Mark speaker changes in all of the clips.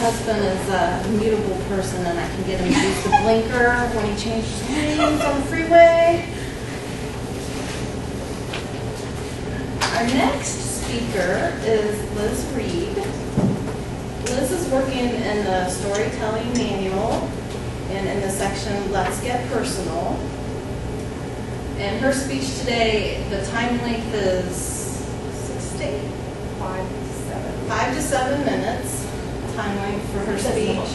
Speaker 1: husband is a mutable person, and I can get him to use the blinker when he changes lanes on the freeway. Our next speaker is Liz Reed. Liz is working in the Storytelling Manual and in the section Let's Get Personal. And her speech today, the time length is 5 to 7 minutes, time length for her speech.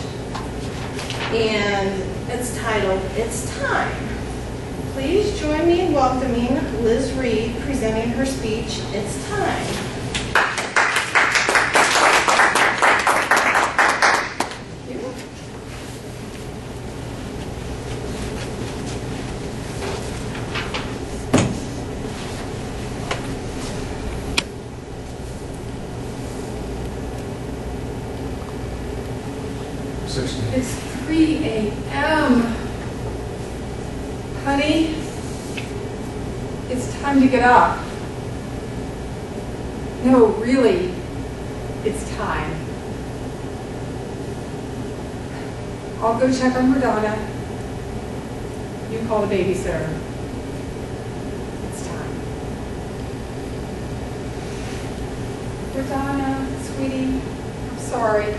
Speaker 1: And it's titled, It's Time. Please join me in welcoming Liz Reed presenting her speech, It's Time.
Speaker 2: 60.
Speaker 3: It's 3 a.m. Honey, it's time to get up. No, really, it's time. I'll go check on Madonna. You call the babysitter. It's time. Madonna, sweetie, I'm sorry,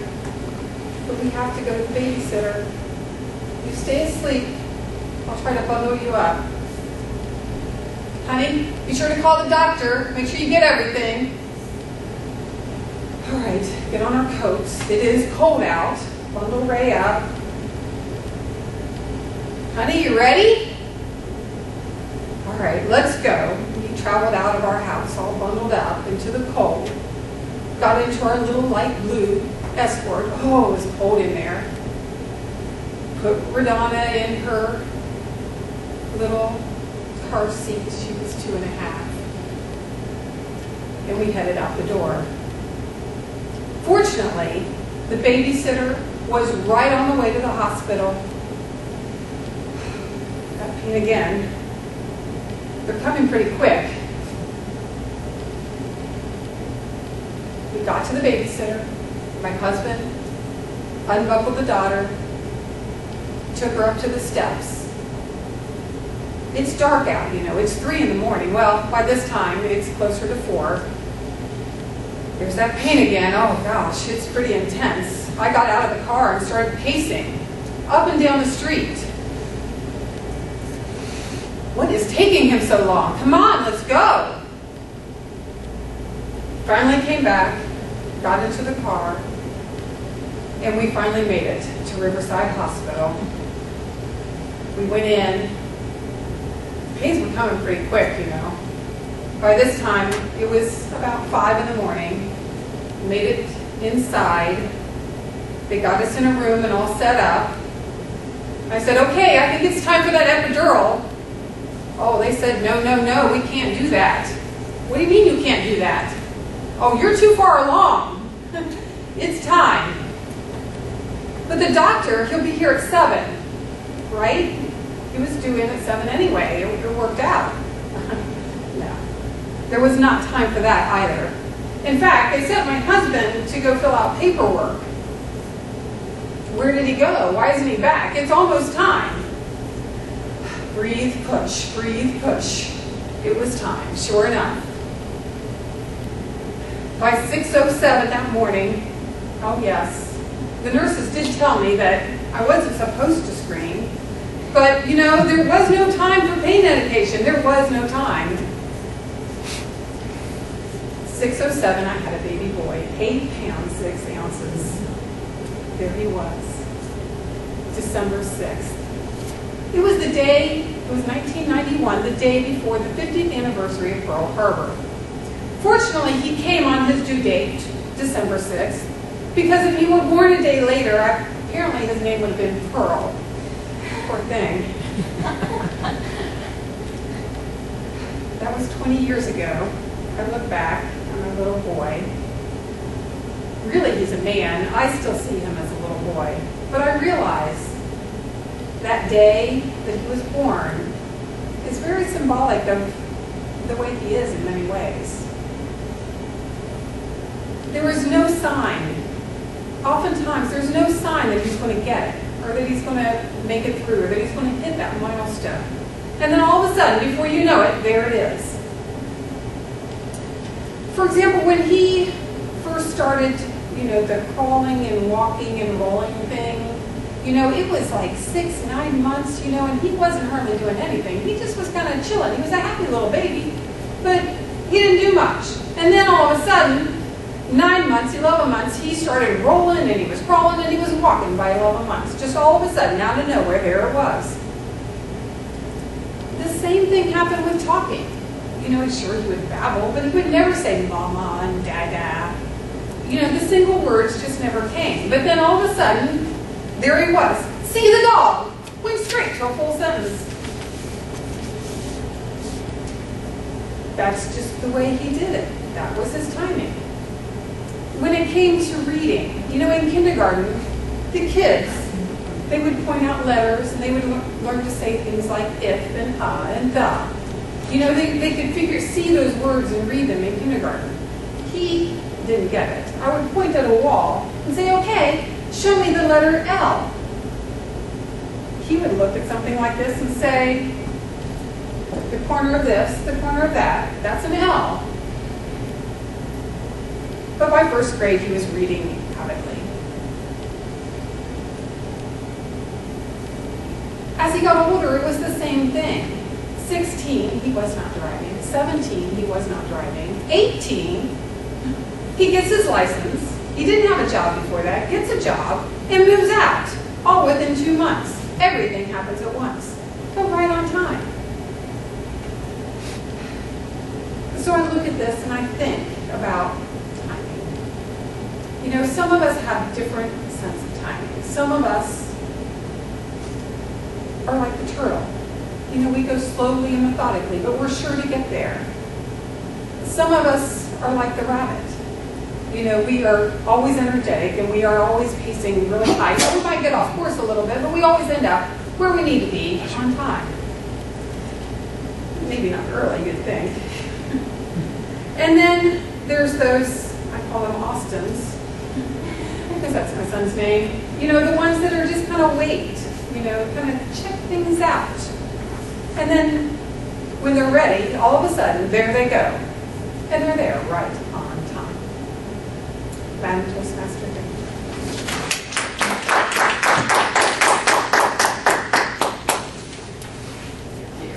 Speaker 3: but we have to go to the babysitter. You stay asleep. I'll try to bundle you up. Honey, be sure to call the doctor. Make sure you get everything. All right, get on our coats. It is cold out. Bundle Ray up. Honey, you ready? All right, let's go. We traveled out of our house all bundled up into the cold. Got into our little light blue Escort. Oh, it was cold in there. Put Radonna in her little car seat. She was 2.5. And we headed out the door. Fortunately, the babysitter was right on the way to the hospital. That pain again. They're coming pretty quick. We got to the babysitter. My husband unbuckled the daughter, took her up to the steps. It's dark out, you know, it's 3 in the morning. Well, by this time, it's closer to 4. There's that pain again. Oh gosh, it's pretty intense. I got out of the car and started pacing up and down the street. What is taking him so long? Come on, let's go. Finally came back, got into the car, and we finally made it to Riverside Hospital. We went in. Pains were coming pretty quick, you know. By this time, it was about 5 in the morning. Made it inside. They got us in a room and all set up. I said, okay, I think it's time for that epidural. Oh, they said, no, we can't do that. What do you mean you can't do that? Oh, you're too far along. It's time. But the doctor, he'll be here at 7, right? He was due in at 7 anyway. It worked out. No. There was not time for that either. In fact, they sent my husband to go fill out paperwork. Where did he go? Why isn't he back? It's almost time. Breathe, push, breathe, push. It was time, sure enough. By 6:07 that morning, oh yes, the nurses did tell me that I wasn't supposed to scream, but you know, there was no time for pain medication. There was no time. 6:07, I had a baby boy, 8 pounds, 6 ounces. There he was, December 6th. It was 1991, the day before the 50th anniversary of Pearl Harbor. Fortunately, he came on his due date, December 6th, because if he were born a day later, apparently his name would have been Pearl. Poor thing. That was 20 years ago. I look back on my little boy. Really, he's a man. I still see him as a little boy. But I realize that day that he was born is very symbolic of the way he is in many ways. There was no sign oftentimes there's no sign that he's going to get it, or that he's going to make it through, or that he's going to hit that milestone. And then all of a sudden, before you know it, there it is. For example, when he first started, the crawling and walking and rolling thing, it was like 6-9 months, and he wasn't hardly doing anything. He just was kind of chilling. He was a happy little baby, but he didn't do much. And then all of a sudden, 9 months, 11 months, he started rolling and he was crawling and he was walking by 11 months. Just all of a sudden, out of nowhere, there it was. The same thing happened with talking. Sure, he would babble, but he would never say mama and dada. The single words just never came. But then all of a sudden, there he was. See the dog. Went straight to a full sentence. That's just the way he did it. That was his timing. When it came to reading, in kindergarten, the kids, they would point out letters and they would learn to say things like if and and the. They could see those words and read them in kindergarten. He didn't get it. I would point at a wall and say, okay, show me the letter L. He would look at something like this and say, the corner of this, the corner of that, that's an L. But by first grade, he was reading avidly. As he got older, it was the same thing. 16, he was not driving. 17, he was not driving. 18, he gets his license. He didn't have a job before that, gets a job, and moves out, all within 2 months. Everything happens at once, but right on time. So I look at this and I think about timing. Some of us have different sense of timing. Some of us are like the turtle. We go slowly and methodically, but we're sure to get there. Some of us are like the rabbit. We are always energetic and we are always pacing really high. So we might get off course a little bit, but we always end up where we need to be on time. Maybe not early, you'd think. And then there's those, I call them Austins, because that's my son's name. The ones that are just kind of wait, kind of check things out. And then when they're ready, all of a sudden, there they go. And they're there right on time. Madam Toastmaster.